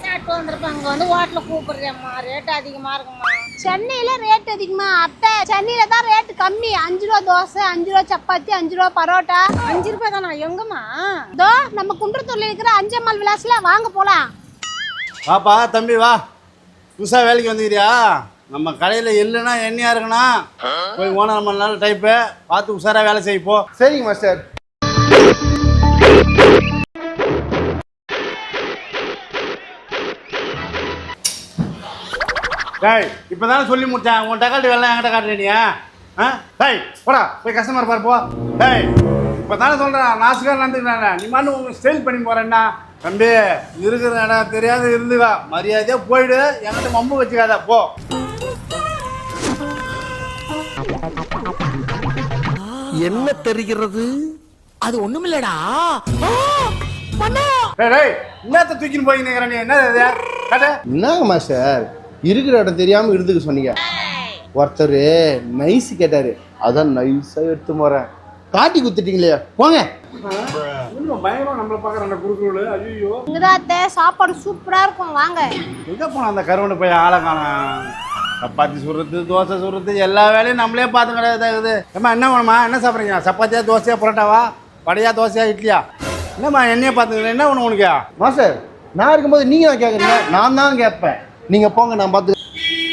சாப்பிட்டு வந்திருப்பேன். அங்க வந்து ஹோட்டல்ல கூப்பிடுறேம்மா, ரேட் அதிகமா இருக்குமா? சென்னையில ரேட் அதிகமா? அத்தை, சென்னையில தான் ரேட் கம்மி. 5 ரூபா தோசை, 5 ரூபா சப்பாத்தி, 5 ரூபா பரோட்டா. 5 ரூபாய் தானா? எங்கம்மா? தோ நம்ம குன்றத்தூர்ல இருக்கிற அஞ்சம்மாள் விலாஸ்ல வாங்க போலாம். வாப்பா தம்பி வா. புதுசா வேலைக்கு வந்துக்கிறியா? நம்ம கடையில் இல்லைன்னா எண்ணெயா இருக்குண்ணா. போய் ஓனர் நம்ம நல்ல டைப்பு பார்த்து உஷாரா வேலை செய்ப்போ. சரிங்க மாஸ்டர். டேய் இப்போதானே சொல்லி முடிச்சேன். உன் டக்காட்டு வேலை என்கிட்ட காட்டுறீனியா? டேய் போடா போய் கஸ்டமர் பாரு போ. டேய் இப்போ தானே சொல்கிறேன், நாசுக்காக நடந்துக்கிறானே, நீ மண்ணு உங்க ஸ்டைல் பண்ணி போகிறேன்னா. தம்பி இருக்கிற இடம் தெரியாத இருந்துக்கா, மரியாதையாக போயிடு, என்கிட்ட மம்பு வச்சுக்காத போ. என்ன தெரிகிறது? அது ஒண்ணுமில்லடா. டேய் என்னத்த தூக்கின்னு போய் நிற்கிறேன் நீ? என்ன இது கட்ட? என்னங்க மாஸ்டர், இருக்கிற இடம் தெரியாம இருந்துக்க சொன்னீங்க. ஒருத்தர் நைஸ் கேட்டாரு, அதான் நைஸா எடுத்து போறேன். காட்டி குத்துட்டீங்களே, போங்க. பயமா நம்மளை பார்க்குற குறுக்குறோடு. ஐயோ இங்கதான் அத்தை, சாப்பாடு சூப்பரா இருக்கும், வாங்க. எங்கே போனா அந்த கருவனை போய் ஆளை காணோம். சப்பாத்தி சுடுறது, தோசை சுடுறது, எல்லா வேலையும் நம்மளே பார்த்து கிடையாது. ஏம்மா என்ன வேணுமா? என்ன சாப்பிட்றீங்க? சப்பாத்தியா, தோசையா, பரோட்டாவா, வடையா, தோசையா, இட்லியா? என்னம்மா என்னையே பார்த்துக்கிறேன், என்ன வேணும் உனக்கு? மாஸ்டர் நான் இருக்கும்போது நீங்க தான் கேட்குறீங்க, நான் தான் கேட்பேன். நீங்க போங்க, நான் பார்த்து.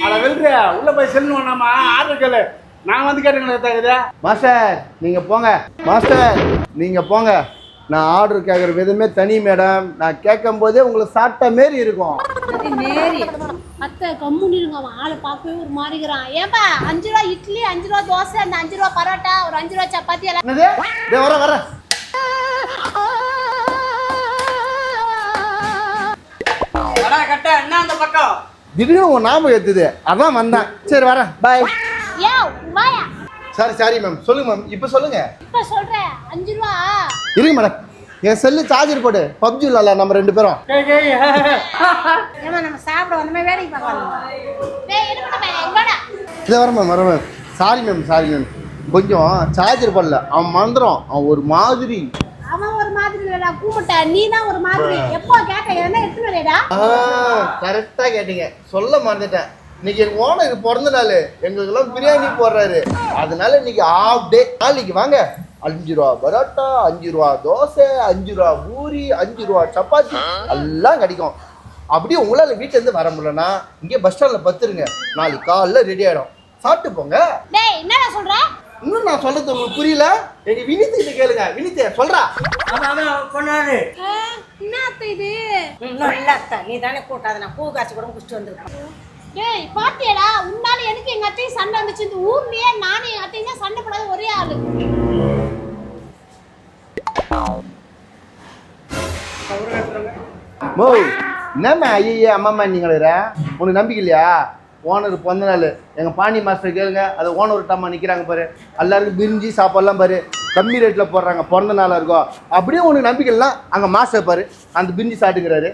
அதை வெல்றியா உள்ள போய் செல்லு வேணாமா? ஆர்டர் கேளு, நான் வந்து கேட்டுக்கிறேன். மாஸ்டர் நீங்க போங்க. மாஸ்டர் நீங்க போங்க. நான் ஆர்டர் கேட்குற விதமே தனி மேடம். நான் கேட்கும் போதே உங்களுக்கு சாப்பிட்ட மாரி இருக்கும். அத்தை கம்முன்னு இருங்க, அவன் ஆளை பார்க்கவே ஒரு மாறிக்கிறான். ஏன்பா 5 ரூபா இட்லி, 5 ரூபா தோசை, அந்த 5 ரூபா பரோட்டா, ஒரு 5 ரூபா சப்பாத்தி எல்லாம். என்னது? டேய் வர வர. என்ன அந்த பக்கம் திடீர்னு உன் ஞாபகம் எடுத்துது, அதான் வந்தேன். சரி வரேன், பாய். யோ வாயா. Sorry ma'am. சொல்லுங்க மேம், இப்போ சொல்லுங்க. இப்ப சொல்றேன் 5 ரூபா. இருங்க மேடம், என் செல்லு சார்ஜர் போடு, பப்ஜி இல்ல நம்ம 2 பேரும். ஏமா நம்ம சாப்பிட வந்தமே வேலைக்கு பார்க்கலாம். டேய் எடுப்பட பையன் எங்கடா? இதை வர மேம். சாரி மேம் கொஞ்சம் சார்ஜர் போடல. அவன் மறந்துடும், அவன் ஒரு மாதிரி. அவன் ஒரு மாதிரி இல்லடா கூமுட்ட, நீ தான் ஒரு மாதிரி. எப்போ கேட்ட என்ன எடுத்து வரேடா? கரெக்டா கேட்டீங்க, சொல்ல மறந்துட்டேன். இன்னைக்கு எங்க ஓனருக்கு பிறந்த நாள், எங்களுக்கெல்லாம் பிரியாணி போடுறாரு. அதனால இன்னைக்கு ஆஃப் டே. நாளைக்கு வாங்க, 5 ரூபா பரோட்டா, 5 ரூபா தோசை, 5 ரூபா பூரி, 5 ரூபா சப்பாத்தி எல்லாம் கிடைக்கும். அப்படியே உங்களால வீட்டுல இருந்து வர முடியலன்னா இங்கே பஸ் ஸ்டாண்ட்ல பத்துருங்க, நாளைக்கு காலைல ரெடி ஆயிடும், சாப்பிட்டு போங்க. டேய் என்னடா சொல்ற? இன்னும் நான் சொல்றது உங்களுக்கு புரியல? எங்க வினித் கிட்ட கேளுங்க. வினித் சொல்றா. கொண்டாடு. என்ன அத்தை இது? இன்னும் இல்ல அத்தை, நீ தானே கூட்டாத, நான் பூ காய்ச்சி கூட குடிச்சிட்டு வந்திருக்கேன். டேய் பாத்தியடா, உன்னால எனக்கு எங்க அத்தையும் சண்டை வந்துச்சு. இந்த ஊர்லயே நானும் எங்க அத்தையும் தான் சண்டை போடாத ஒரே ஆளு. மோ என்னம்மா ஐயே அம்மா நீங்களா? உனக்கு நம்பிக்கை இல்லையா? ஓனர் பிறந்த நாள், எங்கள் பாண்டி மாஸ்டர் கேளுங்க. அது ஓனர் விட்டாமா நிற்கிறாங்க பாரு, எல்லாருக்கும் பிரிஞ்சி சாப்பாடுலாம் பாரு கம்மி ரேட்டில் போடுறாங்க, பிறந்த நாளாக இருக்கும். அப்படியே உனக்கு நம்பிக்கை இல்லைனா அங்கே மாஸ்டர் பாரு, அந்த பிரிஞ்சி சாப்பிட்டுக்கிறாரு.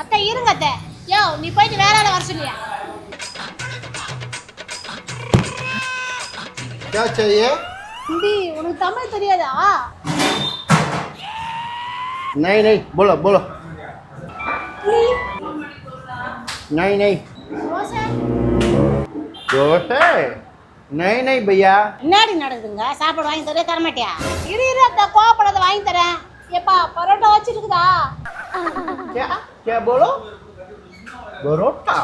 அத்தை இருங்க அத்தை. யோ நீ போயிட்டு வேற ஆளை வர சொல்லியா? தம்பி உனக்கு தமிழ் தெரியாதா? नहीं बोलो नहीं दोसे नहीं भैया. என்னடி நடக்குதுங்க? சாப்பாடு வாங்கி தர மாட்டியா? இரு அத்தை, கோவப்படாத, வாங்கி தரேன். ஏப்பா பரோட்டா வச்சிருக்குதா? क्या बोलो? பரோட்டா,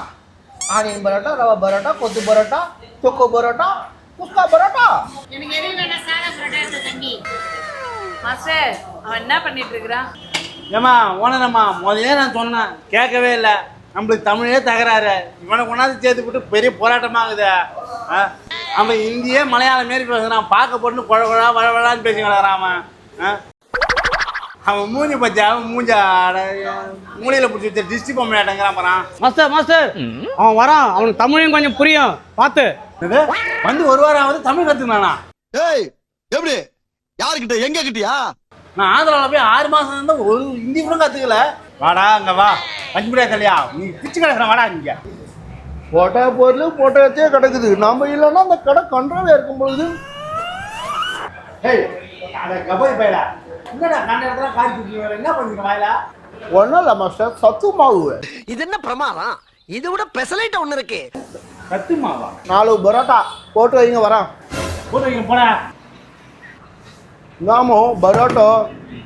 ஆனியன் பரோட்டா, ரவா பரோட்டா, கொத்து பரோட்டா, தொக்கு பரோட்டா, குஸ்கா பரோட்டா. எனக்கு எதுவும் வேண்டாம், சாதா பரோட்டா எடுத்து தம்பி. மாஸ்டர் அவன் என்ன பண்ணிட்டு இருக்கிறான்? ஏம்மா ஓனரம்மா, முதலே நான் சொன்னேன், கேட்கவே இல்லை. நம்மளுக்கு தமிழே தகராறு. இவனை கொண்டாந்து சேர்த்து போட்டு பெரிய போராட்டமாகுது. அவன் இந்தியே மலையாளம் மாரி பேசுகிறான், பார்க்க போட்டு குழ வழன்னு பேசி கிடக்குறான் அவன். அவன் மூஞ்சி பச்சா, அவன் மூஞ்சா மூலையில் பிடிச்சி வச்ச டிஸ்டி பொம்மை ஆட்டங்கிறான் போகிறான். மாஸ்டர் அவன் வரான், அவனுக்கு தமிழையும் கொஞ்சம் புரியும், பார்த்து. வந்து ஒரு வாரம் ஆகுது, தமிழ் கற்றுக்கினானா? ஏய் எப்படி யாருக்கிட்ட எங்க கிட்டயா? நான் ஆந்திராவில் போய் 6 மாதம் இருந்தால் ஒரு ஹிந்தி கூட கற்றுக்கல. வாடா அங்கே வா, பஞ்சுமுடியா தலையா, நீ பிச்சு கிடக்குற வாடா இங்கே. போட்டா பொருள் போட்டோத்தே கிடக்குது, நம்ம இல்லைன்னா அந்த கடை கண்ட்ரோலாக இருக்கும் பொழுது. அட கபடி பையலா என்னடா கண்ட இடத்துல காரி தூக்கி வர என்ன பண்ணுவீங்க வாயில ஒன்றும் இல்லை மாஸ்டர் சத்து மாவு இது என்ன பிரமாதம் இதை விட பெசலைட் ஒண்ணு இருக்கு கத்து மாவா 4 பரோட்டா போட்டு வைங்க வரேன் போட்டு வைங்க போடா நாமோ பரோட்டா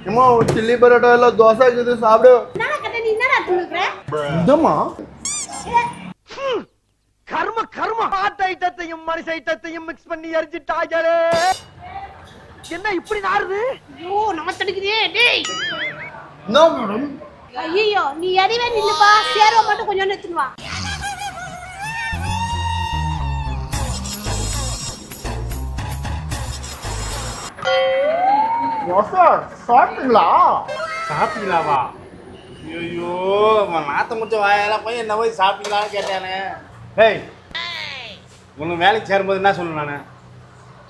ஏமா சில்லி பரோட்டா இல்லை தோசை இருக்குது சாப்பிடு என்னடா கட்ட நீ என்னடா துணுக்குற இதம்மா கர்ம கர்ம ஆட்ட ஐட்டத்தையும் மனுஷ ஐட்டத்தையும் மிக்ஸ் பண்ணி எரிஞ்சிட்டாங்களே என்ன இப்படி நாறுது ஐயோ நம்ம தடுக்குதே டேய் என்ன மேடம் ஐயோ நீ எறிவே நில்லுப்பா சேர்வை மட்டும் கொஞ்சம் எடுத்துன்னு வா மாஸ்டர் சாப்பிட்டீங்களா சாப்பிட்டீங்களாவா ஐயோ நாத்த முடிச்ச வாயால போய் என்ன போய் சாப்பிட்டீங்களான்னு கேட்டானே ஏய் ஒன்று வேலைக்கு சேரும்போது என்ன சொல்லணும் நான்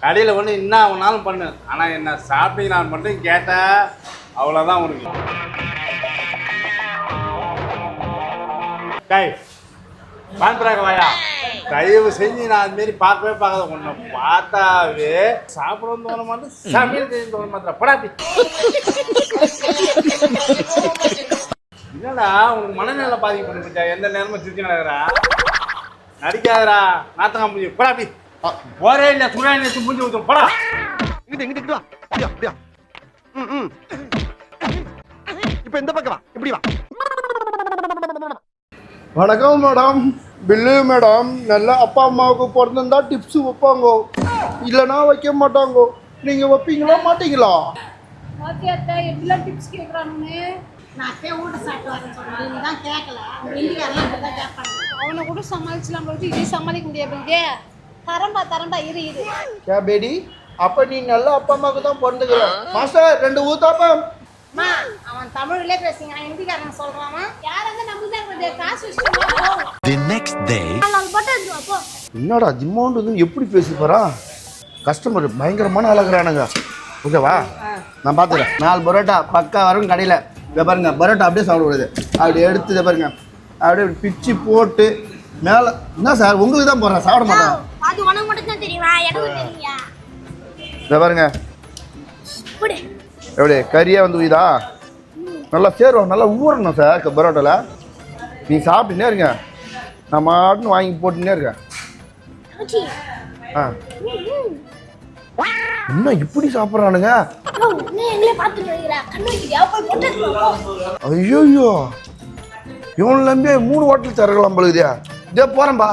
கடையில் ஒன்று என்ன ஒன்றாலும் பண்ணு ஆனால் என்ன சாப்பிட்டீங்களான்னு மட்டும் கேட்டால் அவ்வளோதான் உனக்கு டேய் பான்பராக வாயா தயவு செஞ்சு நான் அதுமாரி பார்க்கவே பார்க்காத ஒன்று பார்த்தாவே சாப்பிடவும் தோண மாட்டேன் சமையல் செய்ய தோண மாட்டேன் படாப்பி என்னடா உனக்கு மனநிலை பாதிக்கப்பட்டு போச்சா எந்த நேரமும் சிரிச்சு நடக்கிறா நடிக்காதடா நாத்தங்க முடியும் படாப்பி ஒரே இல்லை சுடா நேற்று முடிஞ்சு ஊற்றும் படா இங்கிட்டு வா அப்படியா அப்படியா இப்ப இந்த பக்கம் வா இப்படி வா வணக்கம் மேடம் பில்லு மேடம் நல்லா அப்பா அம்மாவுக்கு பிறந்திருந்தா டிப்ஸ் வைப்பாங்க இல்லைன்னா வைக்க மாட்டாங்க நீங்க வைப்பீங்களா மாட்டீங்களா பாத்தியாத்தா எப்படிலாம் டிப்ஸ் கேட்குறானுன்னு நான் அப்பயே வீட்டு சாப்பிட்டு வரேன்னு சொன்னேன் நீ தான் கேட்கல இந்திக்காரெல்லாம் இப்படி தான் கேட்பாங்க அவனை கூட சமாளிச்சலாம் போது இதே சமாளிக்க முடியாது தரம்பா இரு கே பேடி அப்ப நீ நல்ல அப்பா அம்மாவுக்கு தான் பிறந்துக்கிற மாஸ்டர் 2 ஊத்தாப்பம் அம்மா அவன் தமிழ்லே பேசுங்க நான் இந்திக்காரன் சொல்றான் யாராவது நம்புதான் காசு வச்சுக்கோ தி நெக்ஸ்ட் டே போட்டு அப்போ என்னடா ஜிம்மோண்டு எப்படி பேசி போறா கஸ்டமர் பயங்கரமான அழகுறானுங்க ஓகேவா நான் பார்த்துக்கிறேன் 4 பரோட்டா பக்கா வரும் கடையில் இதை பாருங்க பரோட்டா அப்படியே சாப்பிடக்கூடாது அப்படி எடுத்து இதை பாருங்க அப்படியே பிச்சு போட்டு மேலே என்ன சார் உங்களுக்கு தான் போடுறேன் சாப்பிட மாட்டேன் அது உனக்கு மட்டும் தான் தெரியுமா எனக்கு தெரியா இதை பாருங்க எப்படி கறியாக வந்து இதா நல்லா சேருவோம் நல்லா ஊறணும் சார் பரோட்டாவில் நீ சாப்பிட்டுனே இருங்க நான் மாட்டுன்னு வாங்கி போட்டுன்னே இருக்கேன் ஆ என்ன இப்படி சாப்பிட்றானுங்க ஐயோ இவன் நம்பி 3 ஹோட்டல் திறக்கலாம் போலுக்குதியா இதே போகிறேன்பா